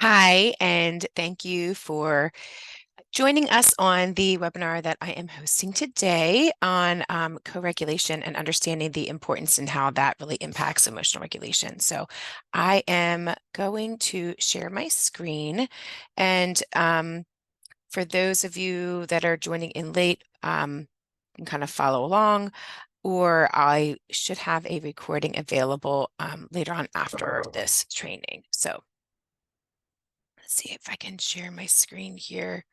Hi, and thank you for joining us on the webinar that I am hosting today on co-regulation and understanding the importance and how that really impacts emotional regulation. So I am going to share my screen, and for those of you that are joining in late, you can kind of follow along, or I should have a recording available later on after this training. So let's see if I can share my screen here.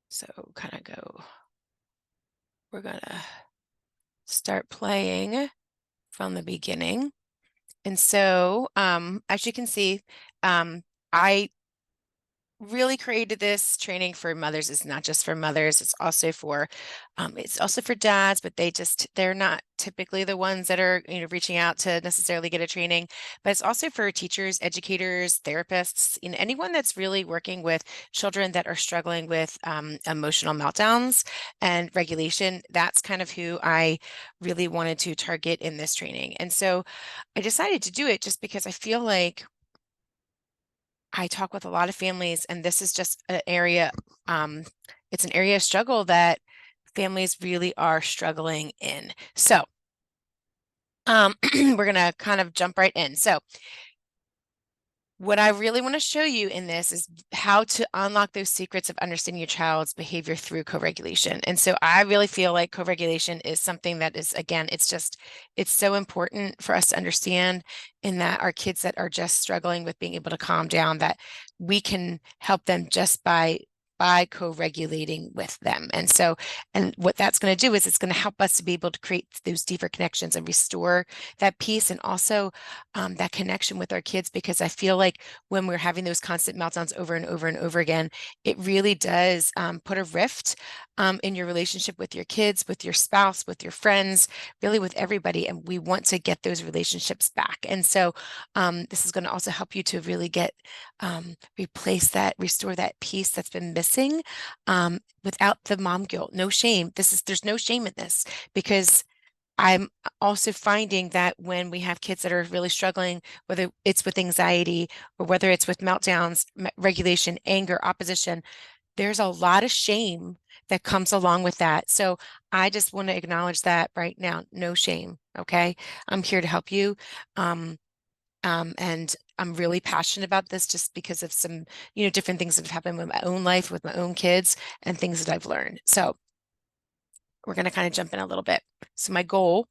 So kind of we're gonna start playing from the beginning. And so, as you can see, I really created this training for mothers. It's not just for mothers, it's also for dads, but they're not typically the ones that are reaching out to necessarily get a training. But it's also for teachers, educators, therapists, anyone that's really working with children that are struggling with emotional meltdowns and regulation. That's kind of who I really wanted to target in this training. And so I decided to do it just because I feel like I talk with a lot of families, and this is just an area, it's an area of struggle that families really are struggling in. So we're going to kind of jump right in. So what I really want to show you in this is how to unlock those secrets of understanding your child's behavior through co-regulation. And so I really feel like co-regulation is something that is, again, it's so important for us to understand, in that our kids that are just struggling with being able to calm down, that we can help them just by co-regulating with them. And so, and what that's going to do is it's going to help us to be able to create those deeper connections and restore that peace, and also that connection with our kids, because I feel like when we're having those constant meltdowns over and over and over again, it really does put a rift in your relationship with your kids, with your spouse, with your friends, really with everybody. And we want to get those relationships back. And so this is going to also help you to really restore that peace that's been missing, without the mom guilt. No shame. There's no shame in this, because I'm also finding that when we have kids that are really struggling, whether it's with anxiety or whether it's with meltdowns, regulation, anger, opposition, there's a lot of shame that comes along with that. So I just want to acknowledge that right now. No shame. Okay. I'm here to help you. And I'm really passionate about this just because of some, different things that have happened with my own life, with my own kids, and things that I've learned. So we're going to kind of jump in a little bit. So my goal.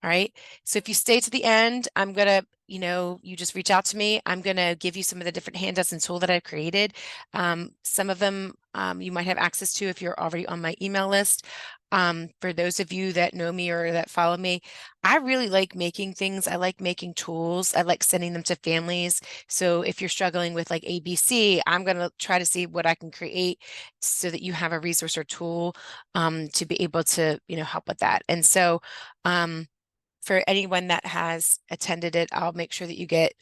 All right. So if you stay to the end, I'm going to, you just reach out to me. I'm going to give you some of the different handouts and tool that I've created. Some of them you might have access to if you're already on my email list. For those of you that know me or that follow me, I really like making things. I like making tools. I like sending them to families. So if you're struggling with like ABC, I'm going to try to see what I can create so that you have a resource or tool to be able to, help with that. And so, for anyone that has attended it, I'll make sure that you get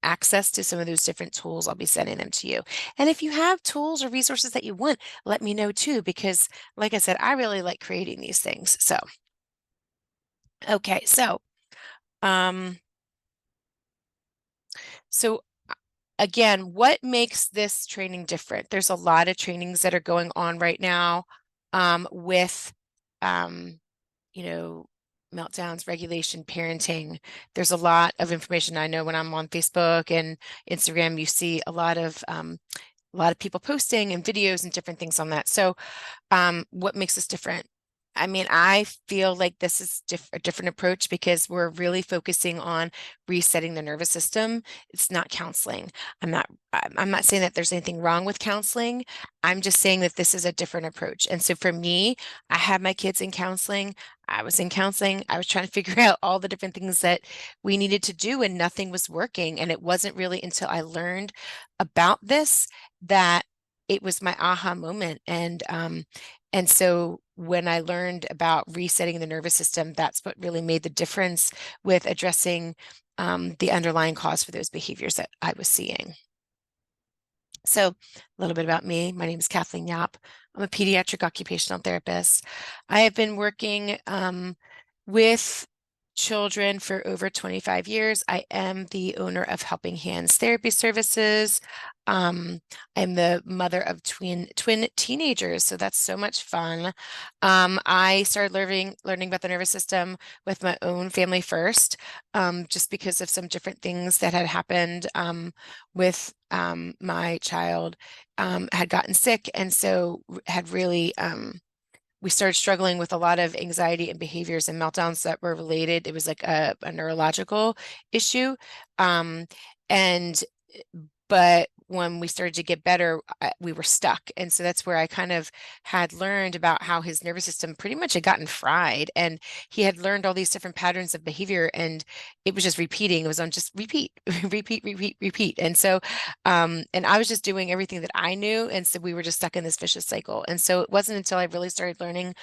access to some of those different tools. I'll be sending them to you. And if you have tools or resources that you want, let me know too, because like I said, I really like creating these things. So, okay. Um, so again, what makes this training different? There's a lot of trainings that are going on right now with um, you know, meltdowns, regulation, parenting. There's a lot of information. I know when I'm on Facebook and Instagram, you see a lot of people posting and videos and different things on that. So what makes this different? I mean, I feel like this is a different approach because we're really focusing on resetting the nervous system. It's not counseling. I'm not saying that there's anything wrong with counseling. I'm just saying that this is a different approach. And so for me, I had my kids in counseling. I was in counseling. I was trying to figure out all the different things that we needed to do, and nothing was working. And it wasn't really until I learned about this that it was my aha moment. And so when I learned about resetting the nervous system, that's what really made the difference with addressing the underlying cause for those behaviors that I was seeing. So a little bit about me. My name is Kathleen Yap. I'm a pediatric occupational therapist. I have been working with children for over 25 years. I am the owner of Helping Hands Therapy Services. I'm the mother of twin teenagers, so that's so much fun. I started learning about the nervous system with my own family first, just because of some different things that had happened with my child had gotten sick, and so had really we started struggling with a lot of anxiety and behaviors and meltdowns that were related. It was like a neurological issue. Um, and but when we started to get better, we were stuck. And so that's where I kind of had learned about how his nervous system pretty much had gotten fried. And he had learned all these different patterns of behavior, and it was just repeating. It was on just repeat, repeat, repeat, repeat. And so, and I was just doing everything that I knew. And so we were just stuck in this vicious cycle. And so it wasn't until I really started learning,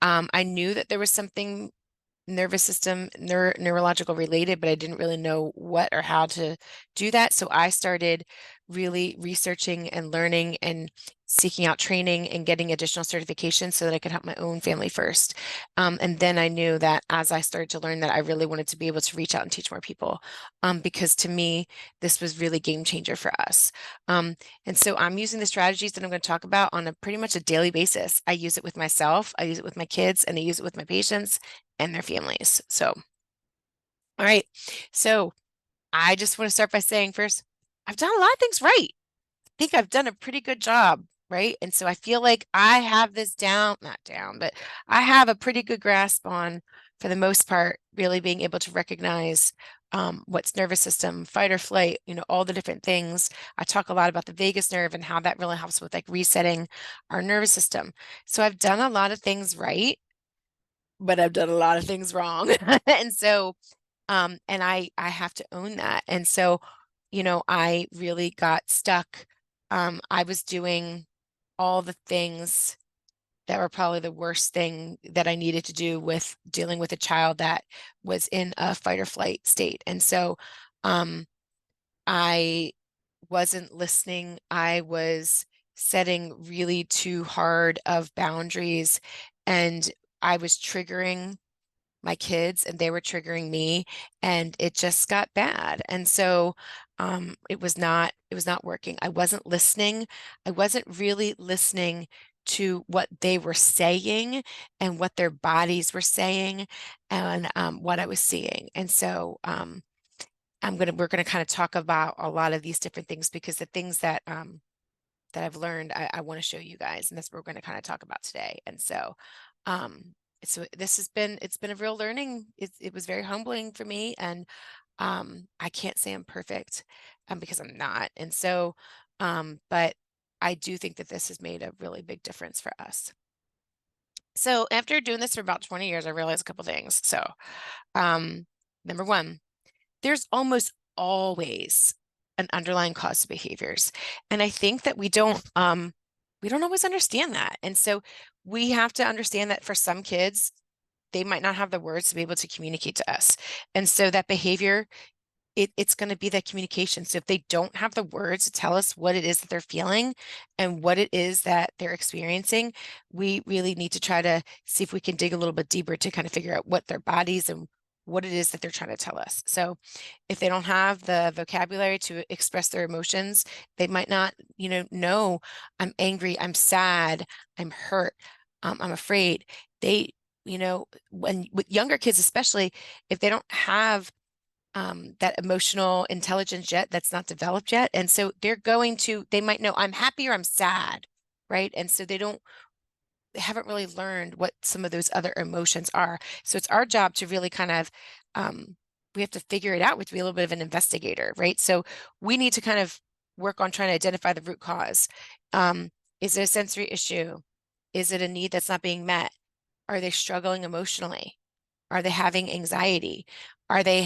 I knew that there was something nervous system neurological related, but I didn't really know what or how to do that. So I started really researching and learning and seeking out training and getting additional certifications so that I could help my own family first. And then I knew that as I started to learn that, I really wanted to be able to reach out and teach more people, because to me, this was really game changer for us. And so I'm using the strategies that I'm going to talk about on a pretty much a daily basis. I use it with myself, I use it with my kids, and I use it with my patients and their families. So, all right. So I just want to start by saying first, I've done a lot of things right. I think I've done a pretty good job, right? And so I feel like I have this down, not down, but I have a pretty good grasp on, for the most part, really being able to recognize what's nervous system, fight or flight, all the different things. I talk a lot about the vagus nerve and how that really helps with like resetting our nervous system. So I've done a lot of things right, but I've done a lot of things wrong. And so, and I have to own that. And so, I really got stuck. I was doing all the things that were probably the worst thing that I needed to do with dealing with a child that was in a fight or flight state. And so, I wasn't listening. I was setting really too hard of boundaries, and I was triggering my kids and they were triggering me, and it just got bad. And so it was not working. I wasn't listening. I wasn't really listening to what they were saying and what their bodies were saying, and what I was seeing. And so we're gonna kind of talk about a lot of these different things, because the things that I've learned, I want to show you guys, and that's what we're going to kind of talk about today. And so, so it's been a real learning. It was very humbling for me, and I can't say I'm perfect, because I'm not. And so, but I do think that this has made a really big difference for us. So after doing this for about 20 years, I realized a couple things. So, number one, there's almost always an underlying cause to behaviors. And I think that we don't always understand that. And so we have to understand that for some kids, they might not have the words to be able to communicate to us. And so that behavior, it's going to be that communication. So if they don't have the words to tell us what it is that they're feeling and what it is that they're experiencing, we really need to try to see if we can dig a little bit deeper to kind of figure out what their bodies and what it is that they're trying to tell us. So if they don't have the vocabulary to express their emotions, they might not, know I'm angry, I'm sad, I'm hurt, I'm afraid. They, when with younger kids, especially if they don't have that emotional intelligence yet, that's not developed yet. And so they might know I'm happy or I'm sad, right? And so they haven't really learned what some of those other emotions are. So it's our job to really kind of, we have to figure it out. We have to be a little bit of an investigator, right? So we need to kind of work on trying to identify the root cause. Is it a sensory issue? Is it a need that's not being met? Are they struggling emotionally? Are they having anxiety? Are they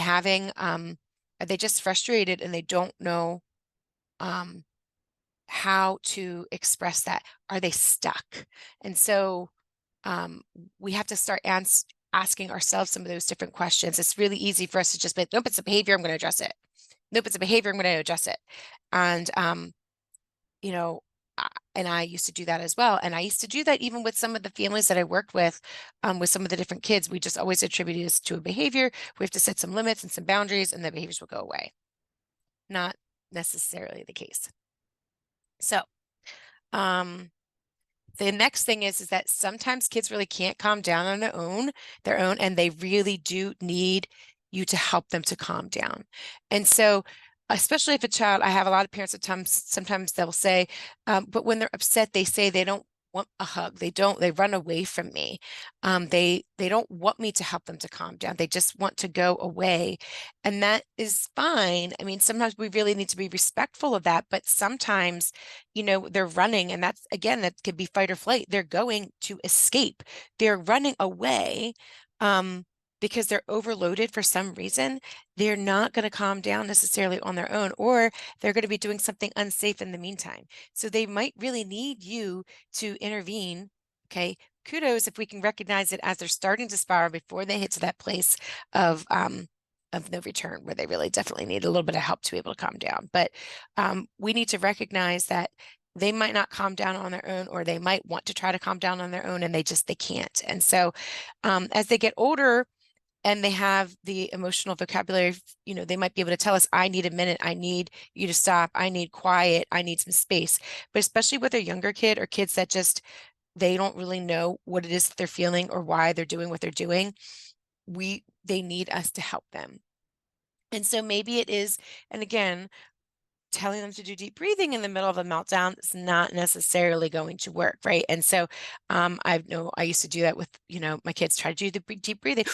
just frustrated and they don't know how to express that? Are they stuck? And so we have to start asking ourselves some of those different questions. It's really easy for us to just be, nope, it's a behavior, I'm going to address it. Nope, it's a behavior, I'm going to address it. And, you know, And I used to do that as well. And I used to do that even with some of the families that I worked with some of the different kids. We just always attributed this to a behavior. We have to set some limits and some boundaries, and the behaviors will go away. Not necessarily the case. So, the next thing is that sometimes kids really can't calm down on their own, and they really do need you to help them to calm down. And so, especially if a child, I have a lot of parents sometimes they'll say, but when they're upset, they say they don't want a hug. They run away from me. They don't want me to help them to calm down. They just want to go away. And that is fine. I mean, sometimes we really need to be respectful of that, but sometimes, they're running, and that's, again, that could be fight or flight. They're going to escape. They're running away. Because they're overloaded for some reason. They're not going to calm down necessarily on their own, or they're going to be doing something unsafe in the meantime. So they might really need you to intervene. Okay. Kudos if we can recognize it as they're starting to spiral before they hit to that place of no return, where they really definitely need a little bit of help to be able to calm down. But we need to recognize that they might not calm down on their own, or they might want to try to calm down on their own, and they can't. And so as they get older, and they have the emotional vocabulary, they might be able to tell us, I need a minute, I need you to stop, I need quiet, I need some space. But especially with a younger kid, or kids that they don't really know what it is that they're feeling or why they're doing what they're doing, they need us to help them. And so maybe it is, and again, telling them to do deep breathing in the middle of a meltdown is not necessarily going to work, right? And so I used to do that with, my kids, try to do the deep breathing.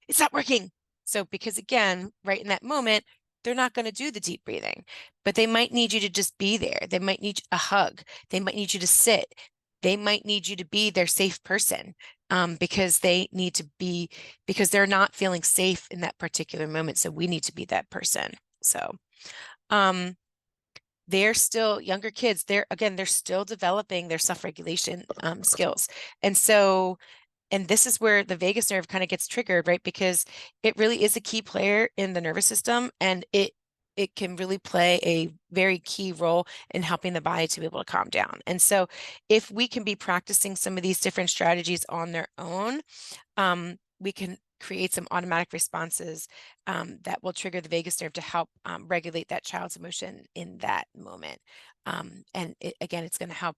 It's not working. So because, again, right in that moment, they're not going to do the deep breathing, but they might need you to just be there. They might need a hug. They might need you to sit. They might need you to be their safe person, because because they're not feeling safe in that particular moment. So we need to be that person. So they're still younger kids. They're still developing their self-regulation skills. And so, and this is where the vagus nerve kind of gets triggered, right? Because it really is a key player in the nervous system, and it can really play a very key role in helping the body to be able to calm down. And so if we can be practicing some of these different strategies on their own, we can create some automatic responses that will trigger the vagus nerve to help regulate that child's emotion in that moment. And again, it's going to help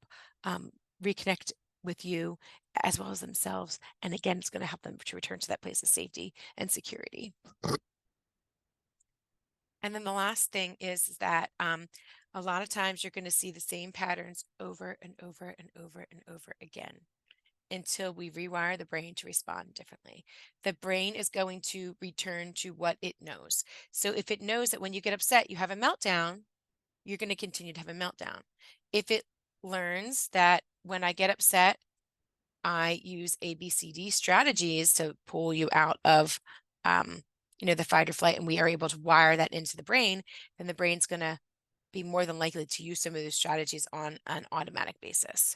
reconnect with you as well as themselves. And again, it's going to help them to return to that place of safety and security. And then the last thing is that a lot of times you're going to see the same patterns over and over and over and over again, until we rewire the brain to respond differently. The brain is going to return to what it knows. So if it knows that when you get upset, you have a meltdown, you're going to continue to have a meltdown. If it learns that when I get upset, I use ABCD strategies to pull you out of, the fight or flight, and we are able to wire that into the brain, then the brain's going to be more than likely to use some of those strategies on an automatic basis.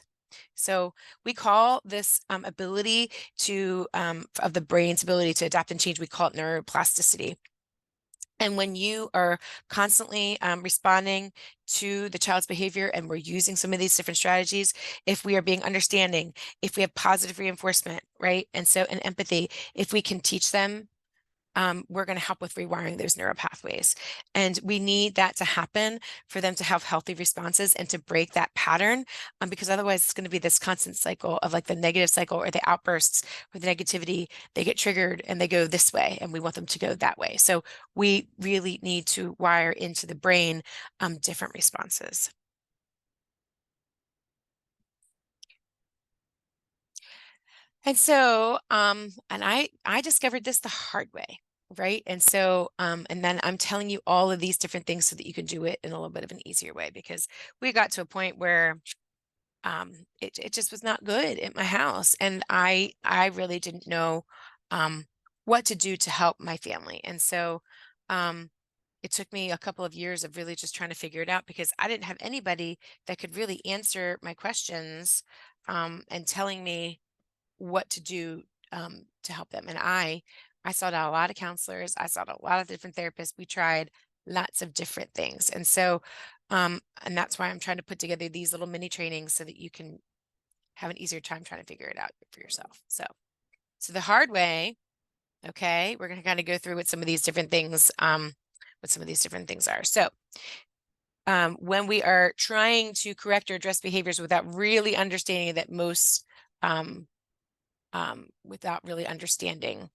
So we call this ability of the brain's ability to adapt and change, we call it neuroplasticity. And when you are constantly responding to the child's behavior, and we're using some of these different strategies, if we are being understanding, if we have positive reinforcement, right? And empathy, if we can teach them, we're going to help with rewiring those neural pathways. And we need that to happen for them to have healthy responses and to break that pattern, because otherwise it's going to be this constant cycle of like the negative cycle, or the outbursts, or the negativity. They get triggered and they go this way, and we want them to go that way. So we really need to wire into the brain different responses. And so, and I discovered this the hard way, right? And so, and then I'm telling you all of these different things so that you can do it in a little bit of an easier way, because we got to a point where it just was not good at my house, and I really didn't know what to do to help my family. And so, it took me a couple of years of really just trying to figure it out, because I didn't have anybody that could really answer my questions and telling me what to do to help them. And I sought out a lot of counselors. I sought out a lot of different therapists. We tried lots of different things. And so And that's why I'm trying to put together these little mini trainings so that you can have an easier time trying to figure it out for yourself. So the hard way, okay, we're going to kind of go through what some of these different things, are. So when we are trying to correct or address behaviors without really understanding that without really understanding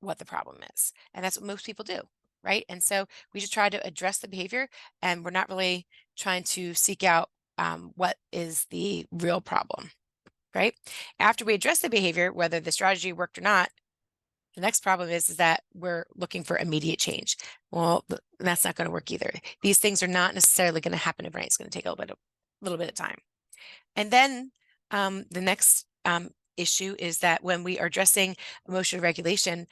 what the problem is. And that's what most people do, right? And so we just try to address the behavior, and we're not really trying to seek out what is the real problem, right? After we address the behavior, whether the strategy worked or not, the next problem is that we're looking for immediate change. Well, that's not going to work either. These things are not necessarily going to happen overnight. It's going to take a little bit of time. And then the next issue is that when we are addressing emotional regulation,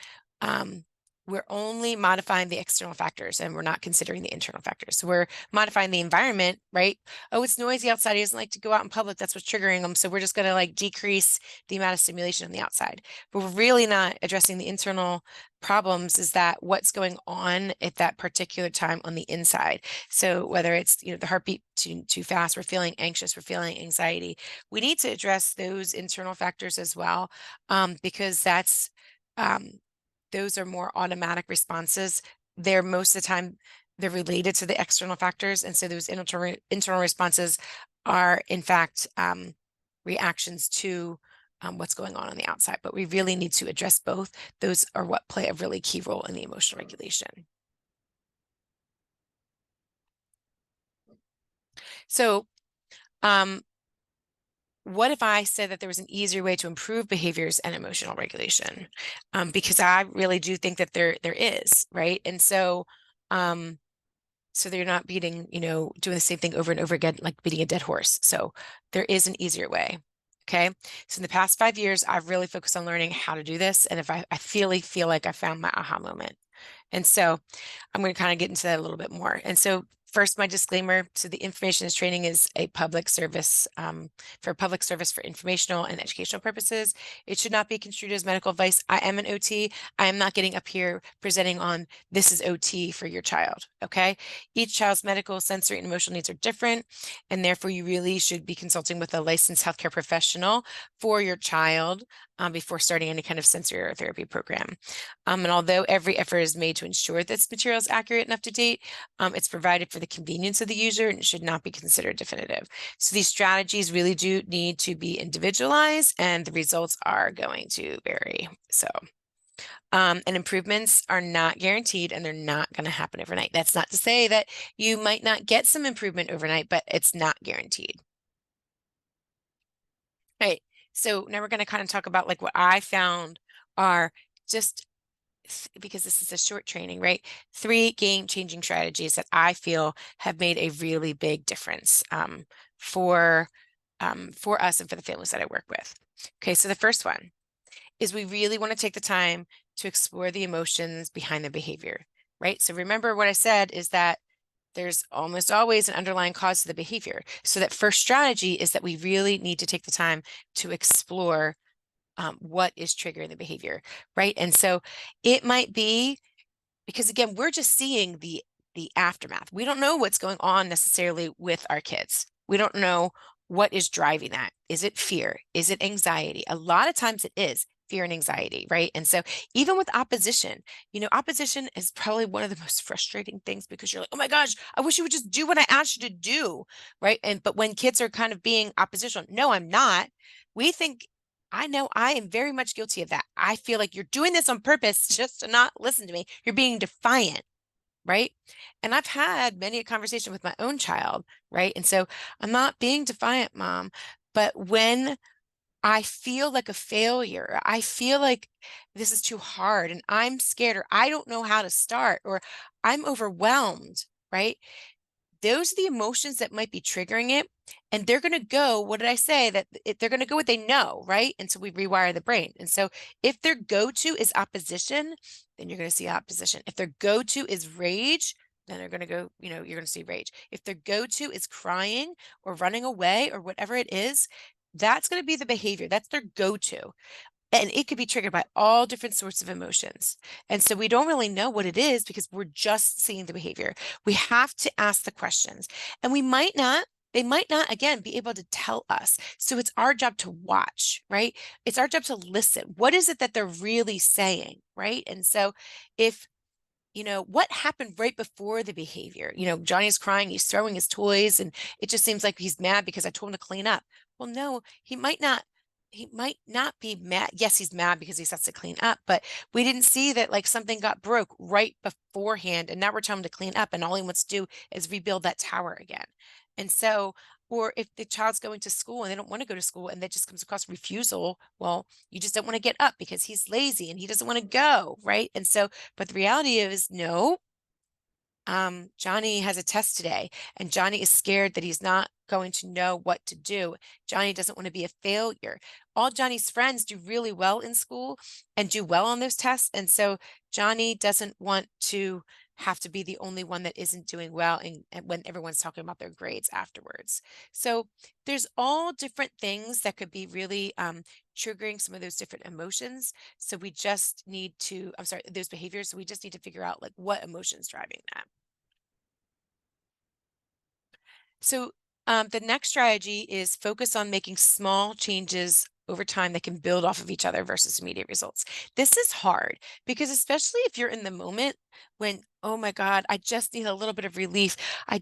we're only modifying the external factors and we're not considering the internal factors. So we're modifying the environment, right? Oh, it's noisy outside. He doesn't like to go out in public. That's what's triggering him. So we're just going to like decrease the amount of stimulation on the outside. But we're really not addressing the internal problems, is that what's going on at that particular time on the inside. So whether it's, the heartbeat too fast, we're feeling anxious, we're feeling anxiety, we need to address those internal factors as well, because that's those are more automatic responses. They're most of the time they're related to the external factors, and so those internal responses are in fact reactions to what's going on the outside. But we really need to address both. Those are what play a really key role in the emotional regulation. So what if I said that there was an easier way to improve behaviors and emotional regulation? Because I really do think that there is, right? And so so they're not doing the same thing over and over again, like beating a dead horse. So there is an easier way. Okay. So in the past 5 years, I've really focused on learning how to do this. And if I feel like I found my aha moment. And so I'm going to kind of get into that a little bit more. And so first, my disclaimer: so the information is training is a public service for informational and educational purposes. It should not be construed as medical advice. I am an OT. I am not getting up here presenting on this is OT for your child. Okay. Each child's medical, sensory, and emotional needs are different, and therefore you really should be consulting with a licensed healthcare professional for your child before starting any kind of sensory or therapy program. And although every effort is made to ensure this material is accurate and up to date, it's provided for the convenience of the user and should not be considered definitive. So these strategies really do need to be individualized, and the results are going to vary. So and improvements are not guaranteed, and they're not going to happen overnight. That's not to say that you might not get some improvement overnight, but it's not guaranteed. Right. So now we're going to kind of talk about like what I found are just, because this is a short training, right? 3 game-changing strategies that I feel have made a really big difference for us and for the families that I work with. Okay, so the first one is we really want to take the time to explore the emotions behind the behavior, right? So remember what I said is that there's almost always an underlying cause to the behavior. So that first strategy is that we really need to take the time to explore what is triggering the behavior, right? And so it might be because, again, we're just seeing the aftermath. We don't know what's going on necessarily with our kids. We don't know what is driving that. Is it fear? Is it anxiety? A lot of times it is fear and anxiety, right? And so even with opposition, opposition is probably one of the most frustrating things, because you're like, oh my gosh, I wish you would just do what I asked you to do, right? But when kids are kind of being oppositional, no, I'm not. We think, I know I am very much guilty of that. I feel like you're doing this on purpose just to not listen to me. You're being defiant, right? And I've had many a conversation with my own child, right? And so I'm not being defiant, Mom, but when I feel like a failure, I feel like this is too hard and I'm scared, or I don't know how to start, or I'm overwhelmed, right? Those are the emotions that might be triggering it. And they're going to go, what did I say? They're going to go what they know, right? And so we rewire the brain. And so if their go-to is opposition, then you're going to see opposition. If their go-to is rage, then they're going to go, you're going to see rage. If their go-to is crying or running away or whatever it is, that's going to be the behavior. That's their go-to. And it could be triggered by all different sorts of emotions. And so we don't really know what it is because we're just seeing the behavior. We have to ask the questions, and they might not, again, be able to tell us. So it's our job to watch, right? It's our job to listen. What is it that they're really saying, right? And so if what happened right before the behavior? Johnny's crying, he's throwing his toys, and it just seems like he's mad because I told him to clean up. Well, no, he might not be mad. Yes, he's mad because he has to clean up, but we didn't see that like something got broke right beforehand, and now we're telling him to clean up, and all he wants to do is rebuild that tower again. And so, or if the child's going to school and they don't want to go to school and that just comes across refusal, well, you just don't want to get up because he's lazy and he doesn't want to go, right? And so, but the reality is no, Johnny has a test today, and Johnny is scared that he's not going to know what to do. Johnny doesn't want to be a failure. All Johnny's friends do really well in school and do well on those tests. And so Johnny doesn't want to have to be the only one that isn't doing well and when everyone's talking about their grades afterwards. So there's all different things that could be really triggering some of those different emotions. So we just need to, I'm sorry, those behaviors. So we just need to figure out like what emotion's driving that. So the next strategy is focus on making small changes over time that can build off of each other versus immediate results. This is hard because especially if you're in the moment when, oh my God, I just need a little bit of relief. I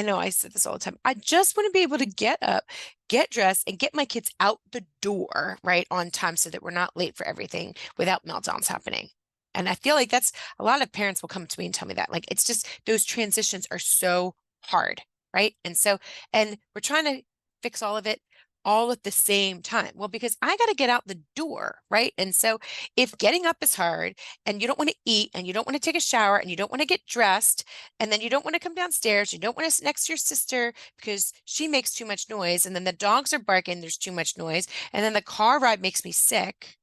know I said this all the time. I just want to be able to get up, get dressed, and get my kids out the door, right, on time so that we're not late for everything without meltdowns happening. And I feel like that's a lot of parents will come to me and tell me that. Like, it's just those transitions are so hard, right? And we're trying to fix all of it all at the same time. Well, because I got to get out the door, right? And so if getting up is hard and you don't want to eat and you don't want to take a shower and you don't want to get dressed and then you don't want to come downstairs, you don't want to sit next to your sister because she makes too much noise, and then the dogs are barking, there's too much noise, and then the car ride makes me sick.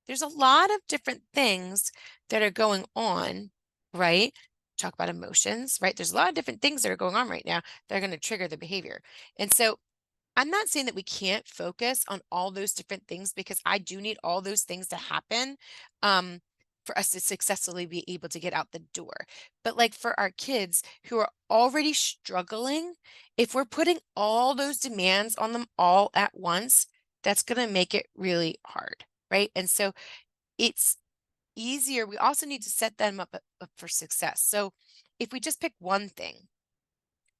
There's a lot of different things that are going on, right? Talk about emotions, right? There's a lot of different things that are going on right now that are going to trigger the behavior. And so I'm not saying that we can't focus on all those different things because I do need all those things to happen for us to successfully be able to get out the door. But like for our kids who are already struggling, if we're putting all those demands on them all at once, that's going to make it really hard, right? And so it's easier. We also need to set them up for success. So if we just pick one thing,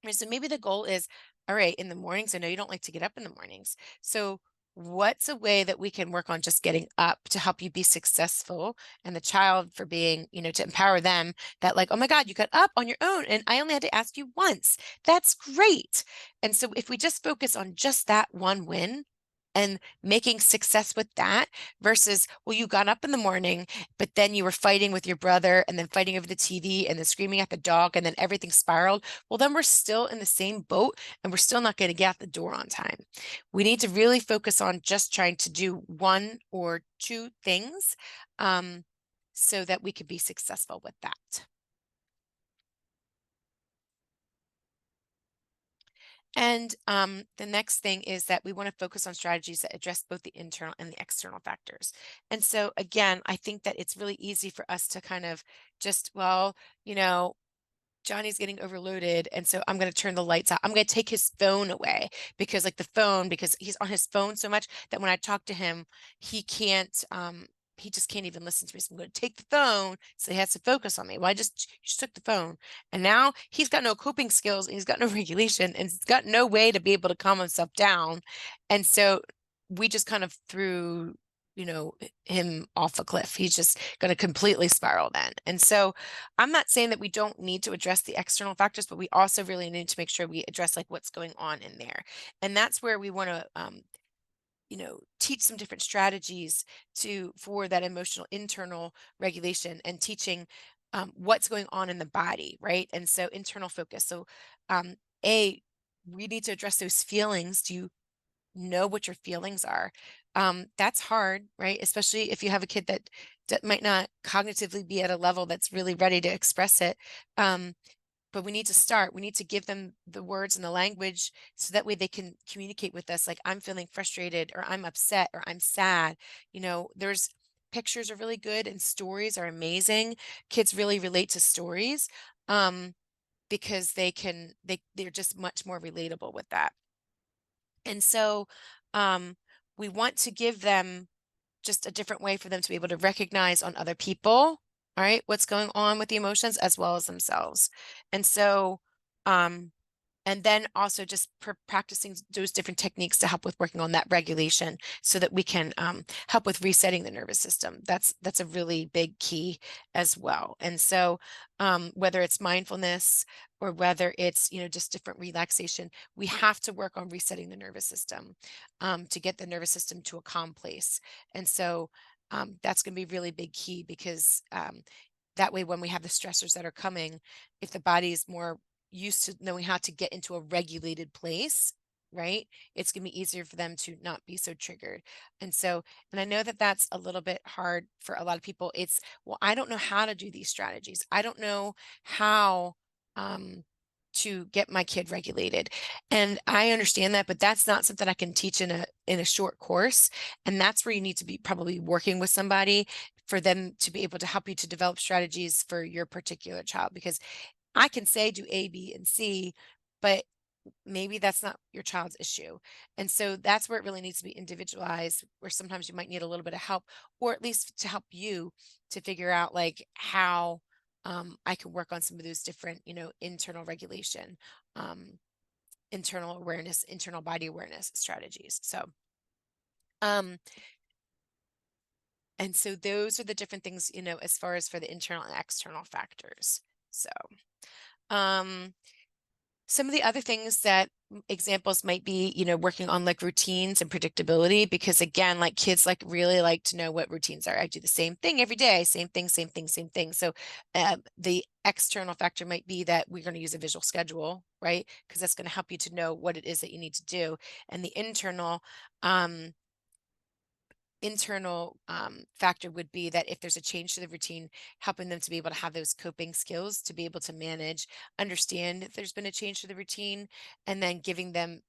right, so maybe the goal is, all right, in the mornings, I know you don't like to get up in the mornings. So what's a way that we can work on just getting up to help you be successful, and the child for being, to empower them that like, oh my God, you got up on your own and I only had to ask you once. That's great. And so if we just focus on just that one win and making success with that versus, well, you got up in the morning, but then you were fighting with your brother and then fighting over the TV and then screaming at the dog and then everything spiraled. Well, then we're still in the same boat and we're still not going to get out the door on time. We need to really focus on just trying to do one or two things so that we can be successful with that. And the next thing is that we want to focus on strategies that address both the internal and the external factors. And so again, I think that it's really easy for us to kind of just, well, Johnny's getting overloaded, and so I'm going to turn the lights out. I'm going to take his phone away because he's on his phone so much that when I talk to him, he just can't even listen to me. So I'm going to take the phone so he has to focus on me. Well, you just took the phone, and now he's got no coping skills and he's got no regulation and he's got no way to be able to calm himself down. And so we just kind of threw him off a cliff. He's just going to completely spiral then. And so I'm not saying that we don't need to address the external factors, but we also really need to make sure we address like what's going on in there. And that's where we want to teach some different strategies for that emotional internal regulation and teaching what's going on in the body, right? And so internal focus. So we need to address those feelings. Do you know what your feelings are? That's hard, right? Especially if you have a kid that might not cognitively be at a level that's really ready to express it. but we need to start. We need to give them the words and the language so that way they can communicate with us like, I'm feeling frustrated, or I'm upset, or I'm sad. There's pictures are really good and stories are amazing. Kids really relate to stories, because they're just much more relatable with that. And so um, we want to give them just a different way for them to be able to recognize on other people, all right, what's going on with the emotions as well as themselves. And so, and then also just practicing those different techniques to help with working on that regulation so that we can help with resetting the nervous system. That's a really big key as well. And so whether it's mindfulness or whether it's, just different relaxation, we have to work on resetting the nervous system to get the nervous system to a calm place. And so that's going to be really big key, because that way when we have the stressors that are coming, if the body is more used to knowing how to get into a regulated place, right, it's going to be easier for them to not be so triggered. And I know that that's a little bit hard for a lot of people. It's, well, I don't know how to do these strategies. I don't know how to get my kid regulated. And I understand that, but that's not something I can teach in a short course. And that's where you need to be probably working with somebody for them to be able to help you to develop strategies for your particular child, because I can say do A, B, and C, but maybe that's not your child's issue. And so that's where it really needs to be individualized, where sometimes you might need a little bit of help, or at least to help you to figure out like how I can work on some of those different, internal regulation, internal awareness, internal body awareness strategies. So, and so those are the different things, as far as for the internal and external factors. So, some of the other things that examples might be, working on like routines and predictability, because again, like kids really like to know what routines are. I do the same thing every day, same thing, same thing, same thing. So the external factor might be that we're going to use a visual schedule, right? Because that's going to help you to know what it is that you need to do. And the internal factor would be that if there's a change to the routine, helping them to be able to have those coping skills to be able to manage, understand if there's been a change to the routine, and then giving them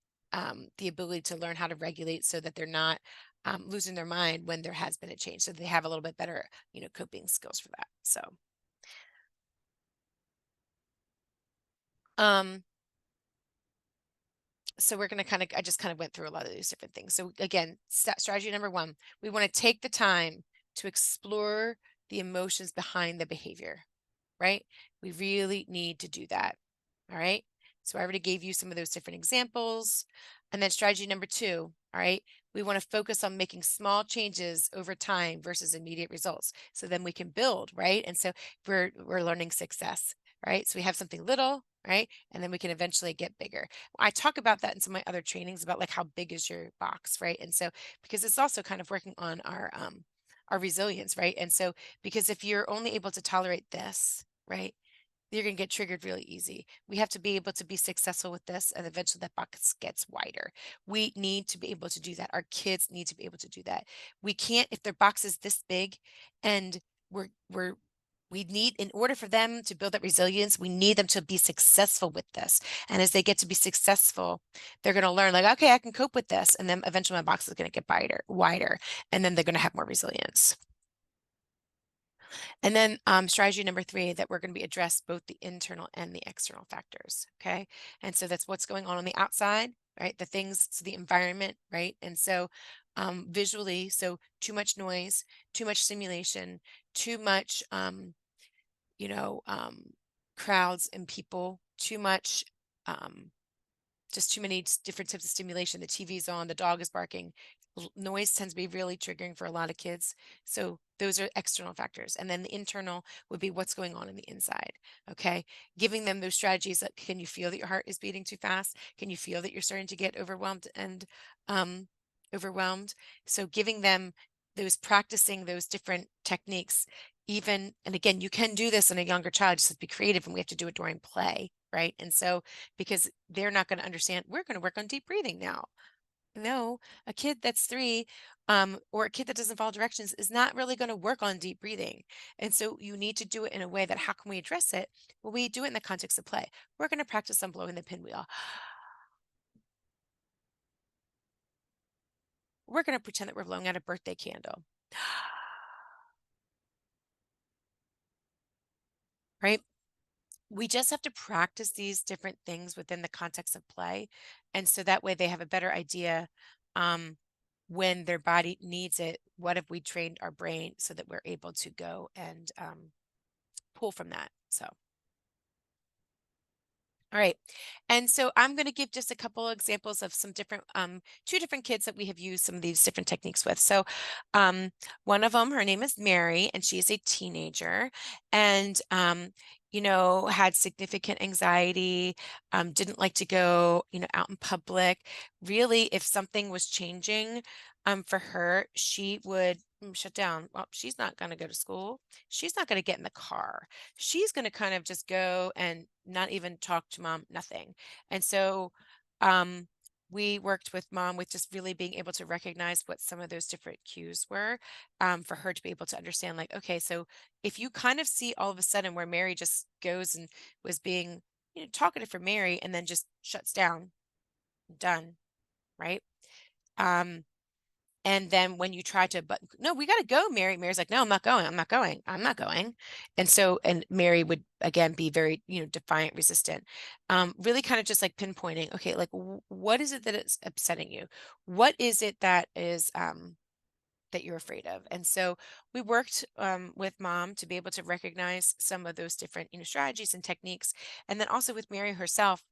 the ability to learn how to regulate so that they're not losing their mind when there has been a change, so they have a little bit better, coping skills for that. So so we're going to I just kind of went through a lot of these different things. So again, strategy number one, we want to take the time to explore the emotions behind the behavior, right? We really need to do that. All right. So I already gave you some of those different examples. And then strategy number two, all right, we want to focus on making small changes over time versus immediate results. So then we can build, right? And so we're learning success, right? So we have something little, right? And then we can eventually get bigger. I talk about that in some of my other trainings about like how big is your box, right? And so because it's also kind of working on our resilience, right? And so because if you're only able to tolerate this, right, you're going to get triggered really easy. We have to be able to be successful with this, and eventually that box gets wider. We need to be able to do that. Our kids need to be able to do that. We can't, if their box is this big and we need, in order for them to build that resilience, we need them to be successful with this. And as they get to be successful, they're going to learn like, okay, I can cope with this. And then eventually my box is going to get wider, and then they're going to have more resilience. And then strategy number three, that we're going to be address both the internal and the external factors. Okay. And so that's what's going on the outside, right? The things, so the environment, right? And so visually, so too much noise, too much stimulation, too much, crowds and people, too much, just too many different types of stimulation. The TV's on, the dog is barking. Noise tends to be really triggering for a lot of kids. So those are external factors. And then the internal would be what's going on in the inside. Okay. Giving them those strategies. That can you feel that your heart is beating too fast? Can you feel that you're starting to get overwhelmed and overwhelmed? So giving them those, practicing those different techniques, even, and again, you can do this in a younger child, just be creative, and we have to do it during play, right? And so because they're not going to understand, we're going to work on deep breathing now. no, a kid that's 3, or a kid that doesn't follow directions is not really going to work on deep breathing. And so you need to do it in a way that how can we address it? Well, we do it in the context of play. We're going to practice on blowing the pinwheel. We're going to pretend that we're blowing out a birthday candle. Right? We just have to practice these different things within the context of play. And so that way they have a better idea um, when their body needs it. What have we trained our brain so that we're able to go and pull from that? So. All right. And so I'm going to give just a couple examples of some different, 2 different kids that we have used some of these different techniques with. So um, one of them, her name is Mary, and she is a teenager and, had significant anxiety, didn't like to go, out in public. Really, if something was changing for her, she would shut down. Well, she's not going to go to school. She's not going to get in the car. She's going to kind of just go and not even talk to mom, nothing. And so um, we worked with mom with just really being able to recognize what some of those different cues were for her to be able to understand, like, okay, so if you kind of see all of a sudden where Mary just goes and was being, talkative for Mary and then just shuts down, done, right? Um, and then when you try to, but no, we got to go, Mary. Mary's like, no, I'm not going. I'm not going. I'm not going. And so, and Mary would again be very, defiant, resistant. Really kind of just like pinpointing, okay, like what is it that is upsetting you? What is it that is, that you're afraid of? And so we worked with mom to be able to recognize some of those different, strategies and techniques. And then also with Mary herself,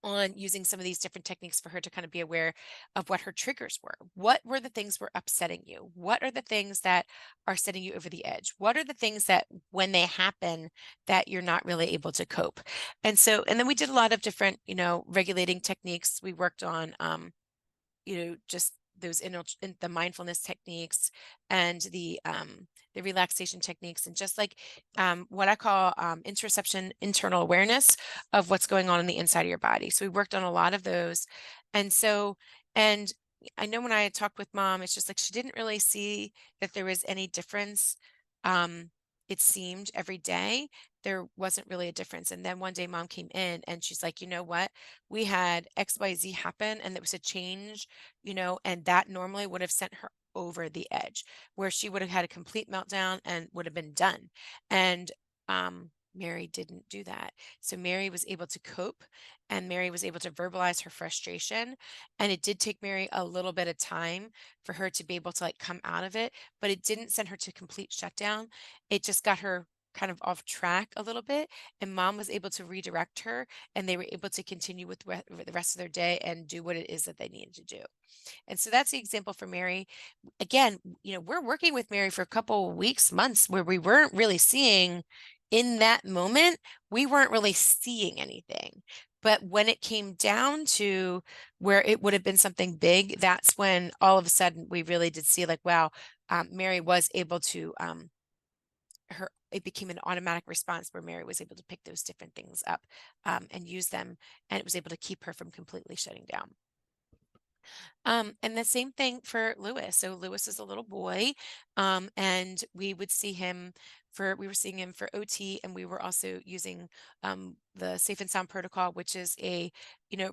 on using some of these different techniques for her to kind of be aware of what her triggers were. What were the things were upsetting you? What are the things that are setting you over the edge? What are the things that when they happen that you're not really able to cope? And so, and then we did a lot of different, regulating techniques. We worked on just those in the mindfulness techniques and the relaxation techniques, and just like what I call interoception, internal awareness of what's going on in the inside of your body. So we worked on a lot of those. And so, and I know when I had talked with mom, it's just like she didn't really see that there was any difference. Um, it seemed every day there wasn't really a difference. And then one day mom came in and she's like, you know what? We had XYZ happen and there was a change, and that normally would have sent her over the edge where she would have had a complete meltdown and would have been done. And Mary didn't do that. So Mary was able to cope and Mary was able to verbalize her frustration. And it did take Mary a little bit of time for her to be able to like come out of it, but it didn't send her to complete shutdown. It just got her kind of off track a little bit, and mom was able to redirect her and they were able to continue with the rest of their day and do what it is that they needed to do. And so that's the example for Mary. Again, we're working with Mary for a couple weeks, months where we weren't really seeing in that moment, we weren't really seeing anything. But when it came down to where it would have been something big, that's when all of a sudden we really did see like, wow, Mary was able to it became an automatic response where Mary was able to pick those different things up and use them, and it was able to keep her from completely shutting down. And the same thing for Lewis. So Lewis is a little boy, and we would see him we were seeing him for OT, and we were also using the Safe and Sound protocol, which is a,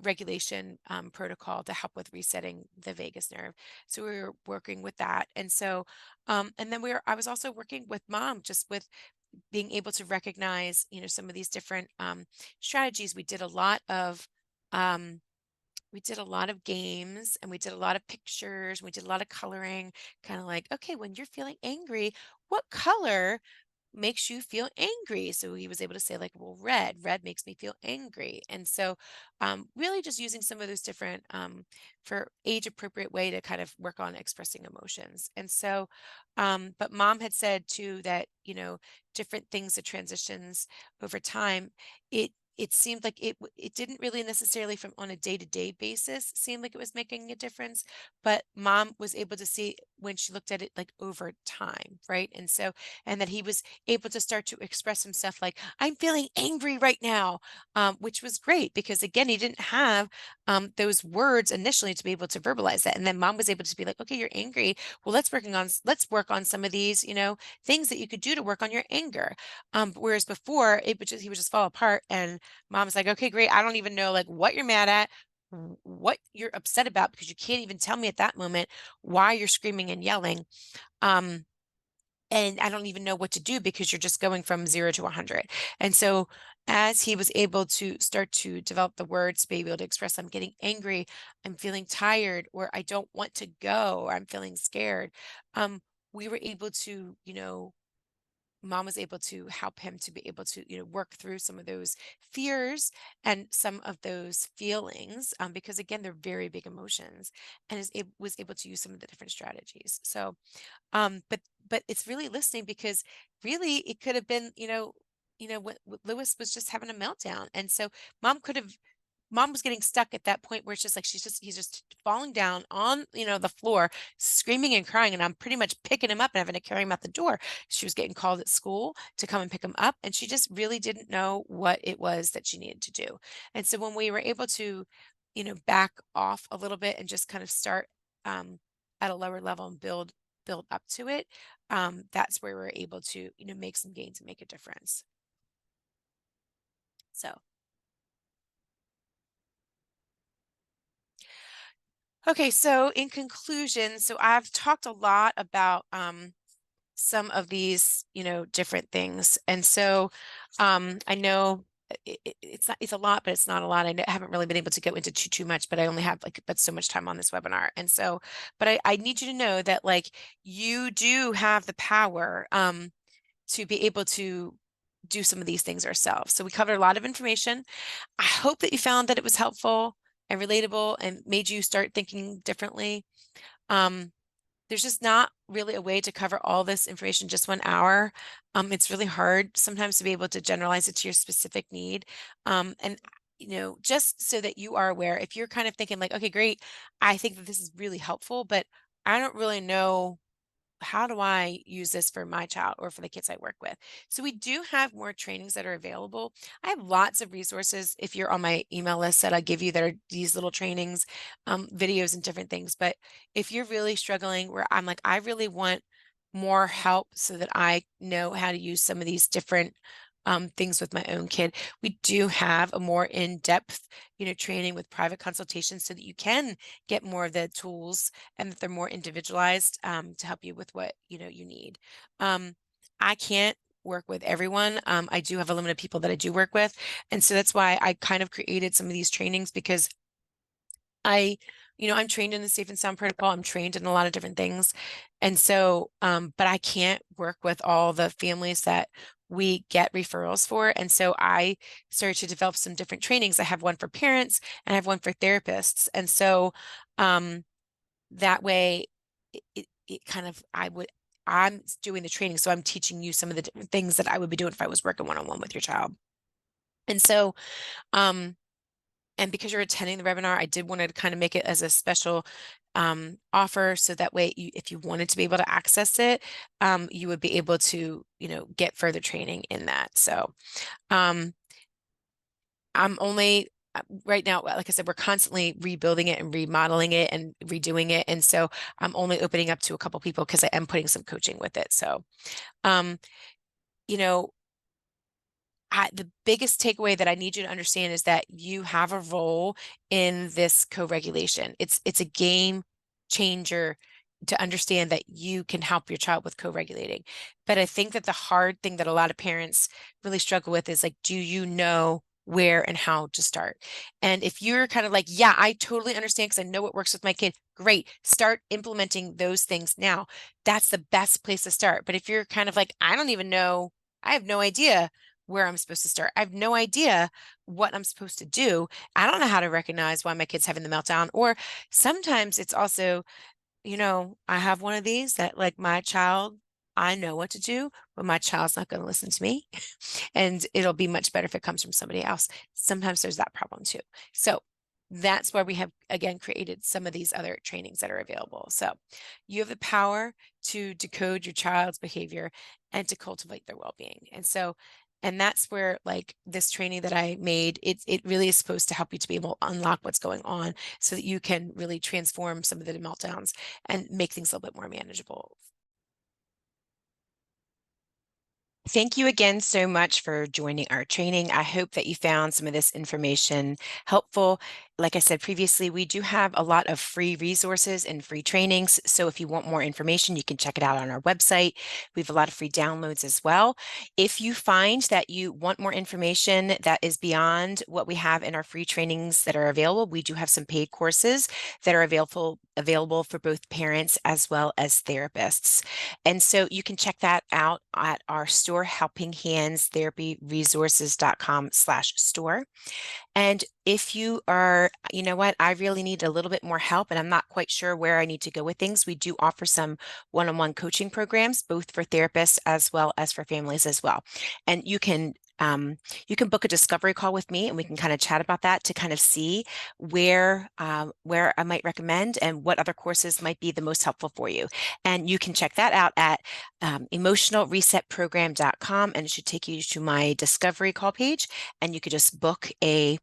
regulation protocol to help with resetting the vagus nerve. So we were working with that. And so, and then I was also working with mom just with being able to recognize, some of these different strategies. Um, we did a lot of games and we did a lot of pictures. We did a lot of coloring, kind of like, okay, when you're feeling angry, what color makes you feel angry? So he was able to say like, well, red makes me feel angry. And so really just using some of those different for age appropriate way to kind of work on expressing emotions. And so, but mom had said too that, different things, the transitions over time, it it seemed like it didn't really necessarily from on a day-to-day basis seem like it was making a difference, but mom was able to see when she looked at it like over time, right? And so, and that he was able to start to express himself like, I'm feeling angry right now, which was great because again, he didn't have those words initially to be able to verbalize that. And then mom was able to be like, okay, you're angry. Well, let's work on some of these, things that you could do to work on your anger. Whereas before he would just fall apart and mom's like, okay, great. I don't even know like what you're mad at, what you're upset about, because you can't even tell me at that moment why you're screaming and yelling. Um, and I don't even know what to do because you're just going from 0 to 100. And so as he was able to start to develop the words to be able to express, I'm getting angry, I'm feeling tired, or I don't want to go, or I'm feeling scared. We were able to, mom was able to help him to be able to work through some of those fears and some of those feelings, because again they're very big emotions, and was able to use some of the different strategies. So but it's really listening, because really it could have been what Lewis was just having a meltdown, and so mom could have mom was getting stuck at that point where it's just like he's just falling down on the floor, screaming and crying, and I'm pretty much picking him up and having to carry him out the door. She was getting called at school to come and pick him up, and she just really didn't know what it was that she needed to do. And so when we were able to back off a little bit and just kind of start at a lower level and build up to it, that's where we're able to make some gains and make a difference. So okay, so in conclusion, so I've talked a lot about some of these, different things. And so I know it's a lot, but it's not a lot. I haven't really been able to go into too much, but I only have but so much time on this webinar. And so, but I need you to know that like you do have the power to be able to do some of these things ourselves. So we covered a lot of information. I hope that you found that it was helpful and relatable and made you start thinking differently. Um, there's just not really a way to cover all this information just 1 hour. It's really hard sometimes to be able to generalize it to your specific need. And just so that you are aware, if you're kind of thinking like, okay, great, I think that this is really helpful, but I don't really know how do I use this for my child or for the kids I work with? So we do have more trainings that are available. I have lots of resources if you're on my email list that I give you that are these little trainings, videos and different things. But if you're really struggling where I'm like, I really want more help so that I know how to use some of these different things with my own kid, we do have a more in-depth, training with private consultations so that you can get more of the tools and that they're more individualized to help you with what you need. I can't work with everyone. I do have a limited people that I do work with, and so that's why I kind of created some of these trainings, because I'm trained in the safe and sound protocol. I'm trained in a lot of different things. And so, but I can't work with all the families that we get referrals for. And so I started to develop some different trainings. I have one for parents and I have one for therapists. And so, that way it kind of, I'm doing the training. So I'm teaching you some of the different things that I would be doing if I was working one-on-one with your child. And so, and because you're attending the webinar, I did want to kind of make it as a special offer. So that way, if you wanted to be able to access it, you would be able to, get further training in that. So I'm only right now, like I said, we're constantly rebuilding it and remodeling it and redoing it. And so I'm only opening up to a couple people because I am putting some coaching with it. So, you know, the biggest takeaway that I need you to understand is that you have a role in this co-regulation. It's a game changer to understand that you can help your child with co-regulating. But I think that the hard thing that a lot of parents really struggle with is like, do you know where and how to start? And if you're kind of like, yeah, I totally understand because I know what works with my kid, great, start implementing those things now. That's the best place to start. But if you're kind of like, I don't even know, I have no idea where I'm supposed to start. I have no idea what I'm supposed to do. I don't know how to recognize why my kid's having the meltdown. Or sometimes it's also, I have one of these that like my child I know what to do, but my child's not going to listen to me. And it'll be much better if it comes from somebody else. Sometimes there's that problem too. So that's why we have, again, created some of these other trainings that are available. So you have the power to decode your child's behavior and to cultivate their well-being. And that's where, like, this training that I made, it really is supposed to help you to be able to unlock what's going on so that you can really transform some of the meltdowns and make things a little bit more manageable. Thank you again so much for joining our training. I hope that you found some of this information helpful. Like I said previously, we do have a lot of free resources and free trainings. So if you want more information, you can check it out on our website. We have a lot of free downloads as well. If you find that you want more information that is beyond what we have in our free trainings that are available, we do have some paid courses that are available for both parents as well as therapists. And so you can check that out at our store, helpinghandstherapyresources.com/store. And if you are, you know what, I really need a little bit more help and I'm not quite sure where I need to go with things, we do offer some one-on-one coaching programs, both for therapists as well as for families as well. And you can book a discovery call with me and we can kind of chat about that to kind of see where I might recommend and what other courses might be the most helpful for you. And you can check that out at emotionalresetprogram.com, and it should take you to my discovery call page, and you could just book a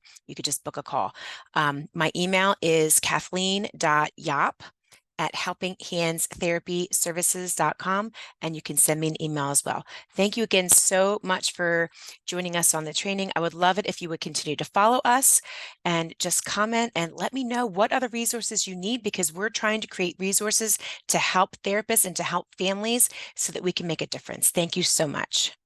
call. My email is kathleen.yop@helpinghandstherapyservices.com, and you can send me an email as well. Thank you again so much for joining us on the training. I would love it if you would continue to follow us and just comment and let me know what other resources you need, because we're trying to create resources to help therapists and to help families so that we can make a difference. Thank you so much.